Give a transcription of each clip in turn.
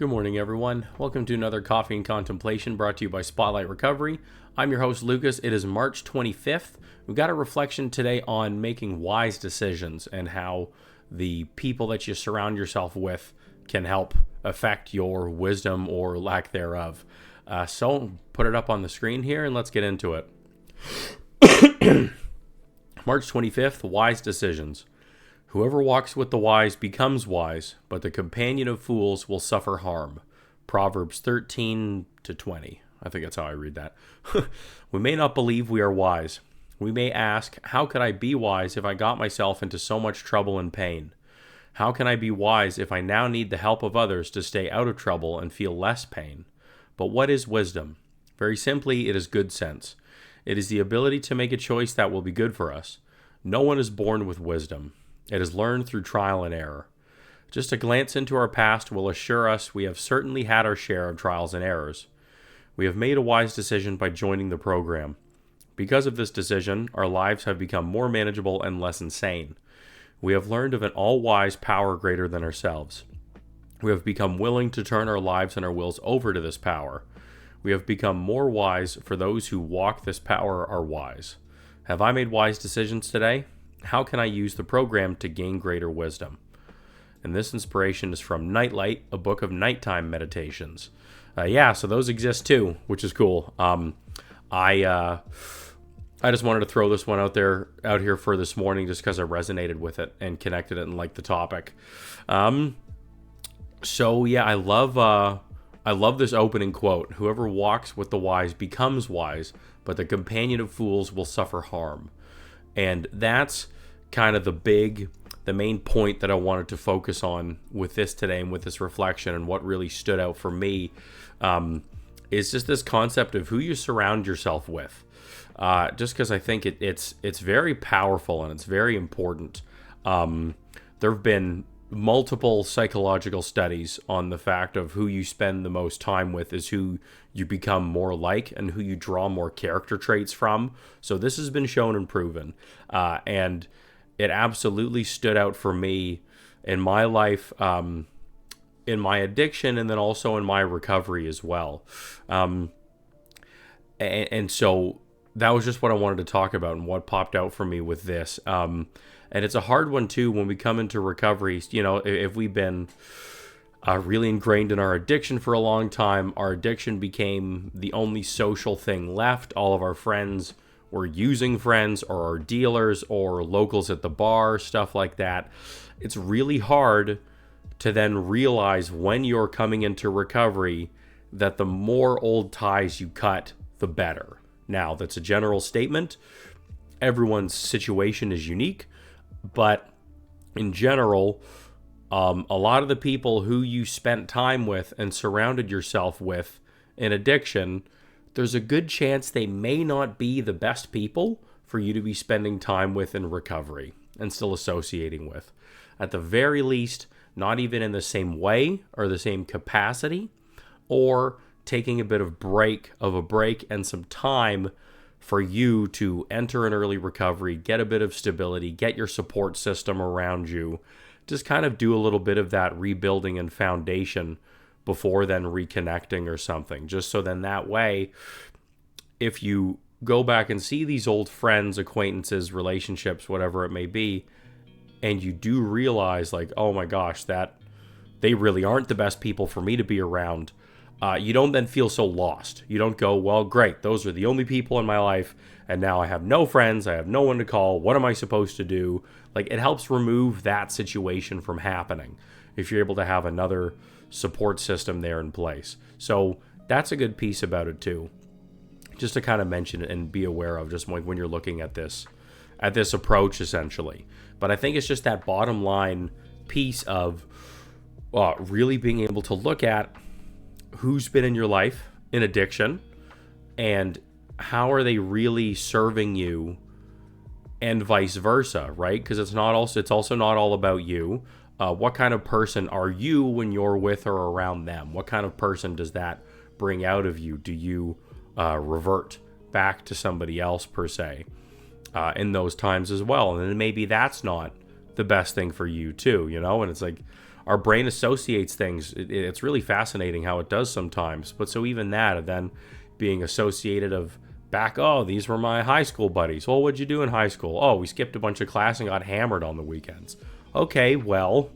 Good morning, everyone. Welcome to another Coffee and Contemplation brought to you by Spotlight Recovery. I'm your host, Lucas. It is March 25th. We've got a reflection today on making wise decisions and how the people that you surround yourself with can help affect your wisdom or lack thereof. So put it up on the screen here and let's get into it. March 25th, wise decisions. Whoever walks with the wise becomes wise, but the companion of fools will suffer harm. Proverbs 13-20. I think that's how I read that. We may not believe we are wise. We may ask, how could I be wise if I got myself into so much trouble and pain? How can I be wise if I now need the help of others to stay out of trouble and feel less pain? But what is wisdom? Very simply, it is good sense. It is the ability to make a choice that will be good for us. No one is born with wisdom. It is learned through trial and error. Just a glance into our past will assure us we have certainly had our share of trials and errors. We have made a wise decision by joining the program. Because of this decision, our lives have become more manageable and less insane. We have learned of an all-wise power greater than ourselves. We have become willing to turn our lives and our wills over to this power. We have become more wise, for those who walk this power are wise. Have I made wise decisions today? How can I use the program to gain greater wisdom? And this inspiration is from Nightlight, a book of nighttime meditations. So those exist too, which is cool. I just wanted to throw this one out here for this morning, just because I resonated with it and connected it and liked the topic. I love this opening quote. Whoever walks with the wise becomes wise, but the companion of fools will suffer harm. And that's kind of the main point that I wanted to focus on with this today and with this reflection, and what really stood out for me is just this concept of who you surround yourself with. Just because I think it's very powerful and it's very important. There have been multiple psychological studies on the fact of who you spend the most time with is who you become more like and who you draw more character traits from. So this has been shown and proven. And it absolutely stood out for me in my life, in my addiction, and then also in my recovery as well. And so that was just what I wanted to talk about and what popped out for me with this. And it's a hard one too when we come into recovery. You know, if we've been really ingrained in our addiction for a long time, our addiction became the only social thing left. All of our friends were using friends or our dealers or locals at the bar, stuff like that. It's really hard to then realize when you're coming into recovery that the more old ties you cut, the better. Now, that's a general statement. Everyone's situation is unique. But in general, a lot of the people who you spent time with and surrounded yourself with in addiction, there's a good chance they may not be the best people for you to be spending time with in recovery and still associating with. At the very least, not even in the same way or the same capacity, or taking a bit of a break and some time for you to enter an early recovery, get a bit of stability, get your support system around you, just kind of do a little bit of that rebuilding and foundation before then reconnecting or something. Just so then that way, if you go back and see these old friends, acquaintances, relationships, whatever it may be, and you do realize like, oh my gosh, that they really aren't the best people for me to be around, you don't then feel so lost. You don't go, well, great, those are the only people in my life, and now I have no friends, I have no one to call, what am I supposed to do? Like, it helps remove that situation from happening if you're able to have another support system there in place. So that's a good piece about it too, just to kind of mention it and be aware of just when you're looking at this approach essentially. But I think it's just that bottom line piece of really being able to look at who's been in your life in addiction and how are they really serving you, and vice versa, right? Because it's also not all about you. What kind of person are you when you're with or around them? What kind of person does that bring out of you? Do you revert back to somebody else per se in those times as well? And then maybe that's not the best thing for you too, you know? And it's like, our brain associates things. It's really fascinating how it does sometimes. But so even that, and then being associated of back, oh, these were my high school buddies. Well, what'd you do in high school? Oh, we skipped a bunch of class and got hammered on the weekends. Okay, well,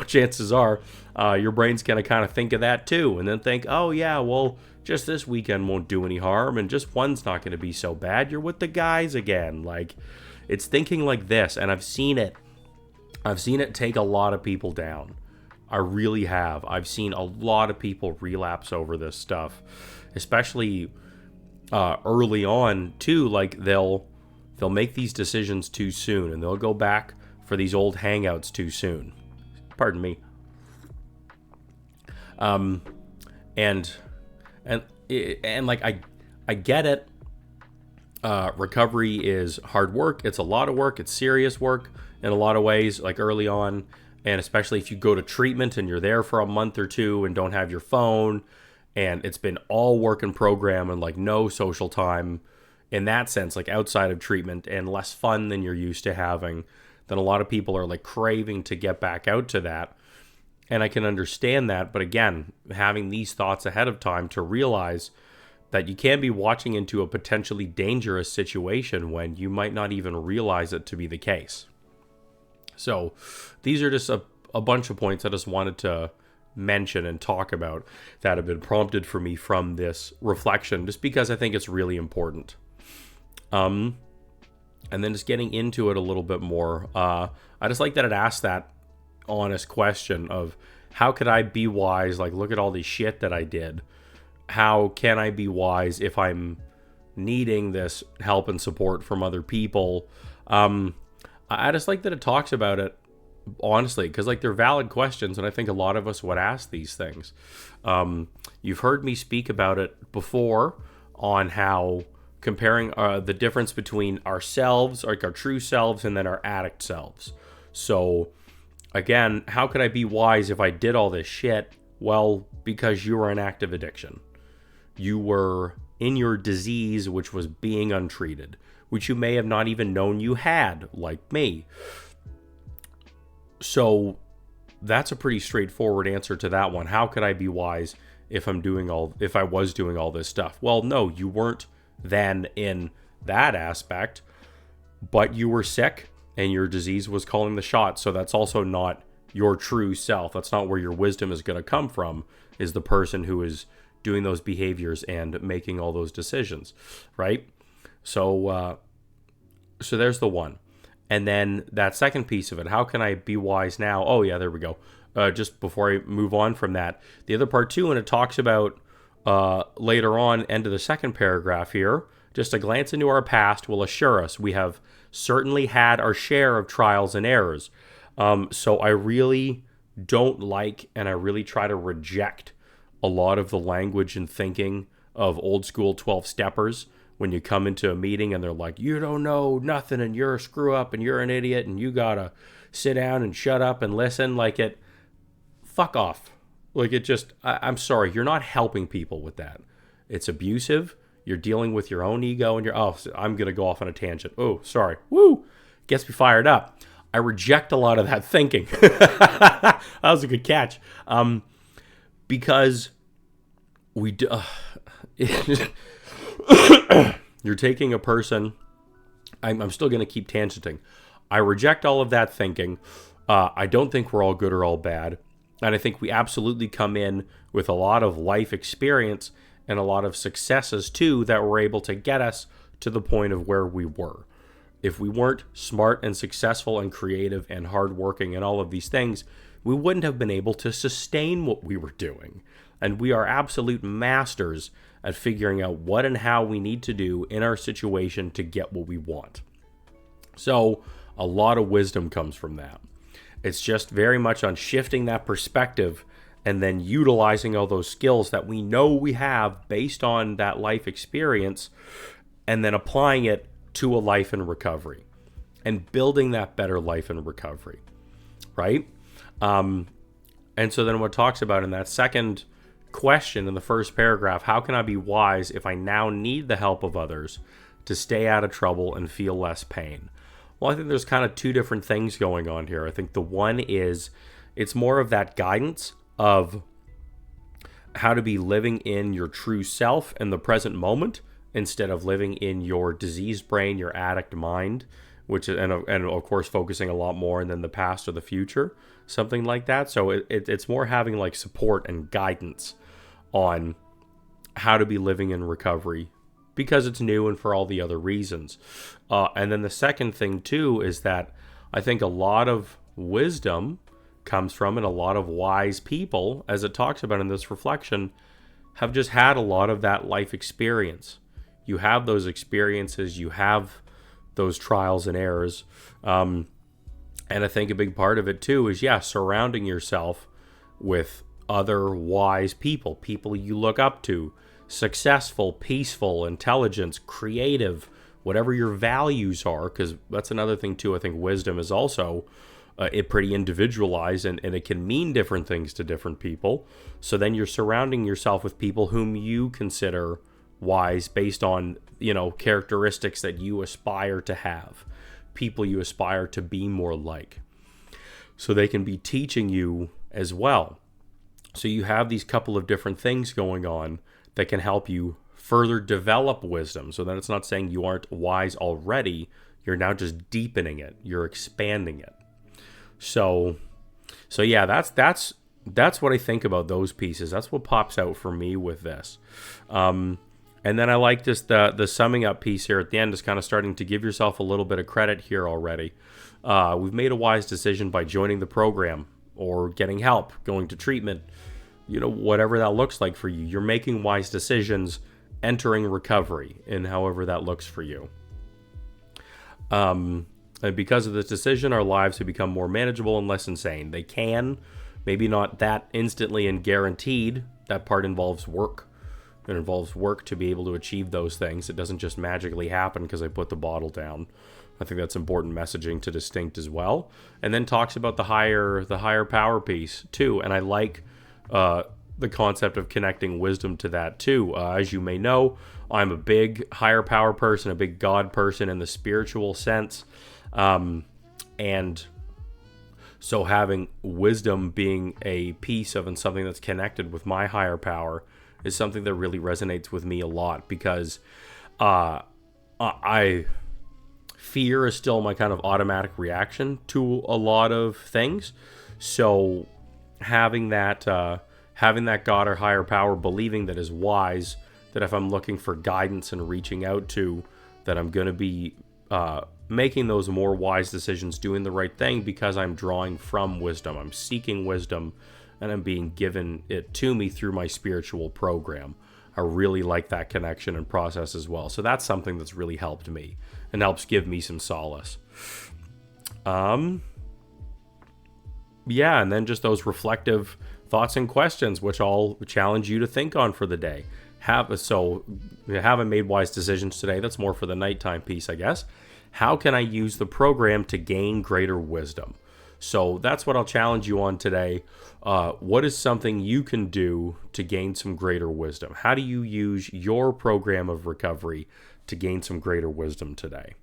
chances are your brain's going to kind of think of that too, and then think, oh yeah, well, just this weekend won't do any harm, and just one's not going to be so bad. You're with the guys again. Like, it's thinking like this, and I've seen it. I've seen it take a lot of people down. I really have. I've seen a lot of people relapse over this stuff, especially early on too. Like they'll make these decisions too soon, and they'll go back for these old hangouts too soon. Pardon me. And like I get it. Recovery is hard work. It's a lot of work. It's serious work in a lot of ways, like early on. And especially if you go to treatment and you're there for a month or two and don't have your phone, and it's been all work and program and like no social time in that sense, like outside of treatment, and less fun than you're used to having, then a lot of people are like craving to get back out to that. And I can understand that. But again, having these thoughts ahead of time to realize that you can be watching into a potentially dangerous situation when you might not even realize it to be the case. So these are just a bunch of points I just wanted to mention and talk about that have been prompted for me from this reflection, just because I think it's really important. And then just getting into it a little bit more, I just like that it asked that honest question of how could I be wise? Like, look at all this shit that I did. How can I be wise if I'm needing this help and support from other people? I just like that it talks about it honestly, because like they're valid questions, and I think a lot of us would ask these things. You've heard me speak about it before on how comparing the difference between ourselves, like our true selves, and then our addict selves. So again, how could I be wise if I did all this shit? Well, because you were in active addiction. You were in your disease, which was being untreated, which you may have not even known you had, like me. So that's a pretty straightforward answer to that one. How could I be wise if I was doing all this stuff? Well, no, you weren't then in that aspect, but you were sick and your disease was calling the shots. So that's also not your true self. That's not where your wisdom is going to come from, is the person who is doing those behaviors and making all those decisions, right? So there's the one. And then that second piece of it, how can I be wise now? Oh yeah, there we go. Just before I move on from that, the other part too, and it talks about later on, end of the second paragraph here, just a glance into our past will assure us we have certainly had our share of trials and errors. So I really don't like, and I really try to reject a lot of the language and thinking of old school 12-steppers when you come into a meeting and they're like, you don't know nothing and you're a screw up and you're an idiot and you gotta sit down and shut up and listen. Like, it, fuck off. Like, it just, I'm sorry, you're not helping people with that. It's abusive. You're dealing with your own ego and I'm going to go off on a tangent. Oh, sorry. Woo! Gets me fired up. I reject a lot of that thinking. That was a good catch. Because we do, you're taking a person, I'm still going to keep tangenting. I reject all of that thinking. I don't think we're all good or all bad. And I think we absolutely come in with a lot of life experience and a lot of successes too that were able to get us to the point of where we were. If we weren't smart and successful and creative and hardworking and all of these things, we wouldn't have been able to sustain what we were doing. And we are absolute masters at figuring out what and how we need to do in our situation to get what we want. So a lot of wisdom comes from that. It's just very much on shifting that perspective and then utilizing all those skills that we know we have based on that life experience, and then applying it to a life in recovery and building that better life in recovery, right? And so then what it talks about in that second question in the first paragraph, how can I be wise if I now need the help of others to stay out of trouble and feel less pain? Well, I think there's kind of two different things going on here. I think the one is It's more of that guidance of how to be living in your true self in the present moment instead of living in your diseased brain, your addict mind, which is, and of course focusing a lot more than the past or the future, something like that. So it's more having like support and guidance on how to be living in recovery because it's new and for all the other reasons. And then the second thing too is that I think a lot of wisdom comes from, and a lot of wise people, as it talks about in this reflection, have just had a lot of that life experience. You have those experiences, you have those trials and errors. And I think a big part of it too is, surrounding yourself with other wise people, people you look up to, successful, peaceful, intelligent, creative, whatever your values are, because that's another thing too. I think wisdom is also it pretty individualized, and it can mean different things to different people. So then you're surrounding yourself with people whom you consider wise based on, characteristics that you aspire to have, people you aspire to be more like. So they can be teaching you as well. So you have these couple of different things going on that can help you further develop wisdom. So that it's not saying you aren't wise already, you're now just deepening it, you're expanding it. So yeah, that's what I think about those pieces. That's what pops out for me with this. And then I like this, the summing up piece here at the end is kind of starting to give yourself a little bit of credit here already. We've made a wise decision by joining the program or getting help, going to treatment, whatever that looks like for you. You're making wise decisions, entering recovery, and however that looks for you. And because of this decision, our lives have become more manageable and less insane. They can, maybe not that instantly and guaranteed. That part involves work. It involves work to be able to achieve those things. It doesn't just magically happen because I put the bottle down. I think that's important messaging to distinct as well. And then talks about the higher power piece too. And I like the concept of connecting wisdom to that too. As you may know, I'm a big higher power person, a big God person in the spiritual sense. And so having wisdom being a piece of and something that's connected with my higher power is something that really resonates with me a lot, because fear is still my kind of automatic reaction to a lot of things. So having that God or higher power, believing that is wise, that if I'm looking for guidance and reaching out to, that I'm going to be making those more wise decisions, doing the right thing because I'm drawing from wisdom. I'm seeking wisdom and I'm being given it to me through my spiritual program. I really like that connection and process as well. So that's something that's really helped me and helps give me some solace. And then just those reflective thoughts and questions, which I'll challenge you to think on for the day. Haven't made wise decisions today. That's more for the nighttime piece, I guess. How can I use the program to gain greater wisdom? So that's what I'll challenge you on today. What is something you can do to gain some greater wisdom? How do you use your program of recovery to gain some greater wisdom today?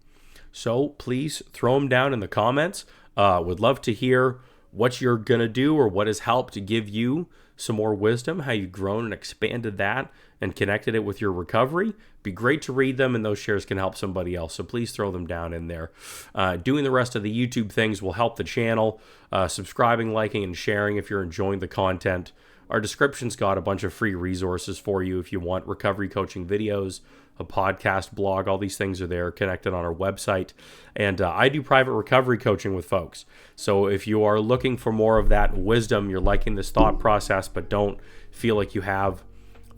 So please throw them down in the comments. Would love to hear what you're going to do or what has helped to give you some more wisdom, how you've grown and expanded that and connected it with your recovery. Be great to read them, and those shares can help somebody else. So please throw them down in there. Doing the rest of the YouTube things will help the channel. Subscribing, liking, and sharing if you're enjoying the content. Our description's got a bunch of free resources for you if you want recovery coaching videos, a podcast, blog, all these things are there connected on our website. And I do private recovery coaching with folks. So if you are looking for more of that wisdom, you're liking this thought process, but don't feel like you have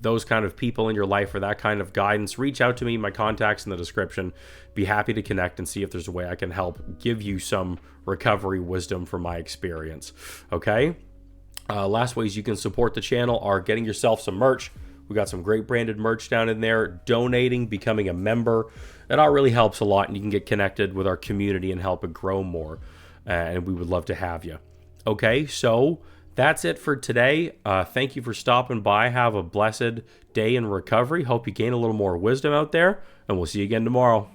those kind of people in your life or that kind of guidance, reach out to me. My contact's in the description. Be happy to connect and see if there's a way I can help give you some recovery wisdom from my experience. Okay? Last ways you can support the channel are getting yourself some merch. We got some great branded merch down in there, donating, becoming a member. It all really helps a lot, and you can get connected with our community and help it grow more. And we would love to have you. Okay, so that's it for today. Thank you for stopping by. Have a blessed day in recovery. Hope you gain a little more wisdom out there, and we'll see you again tomorrow.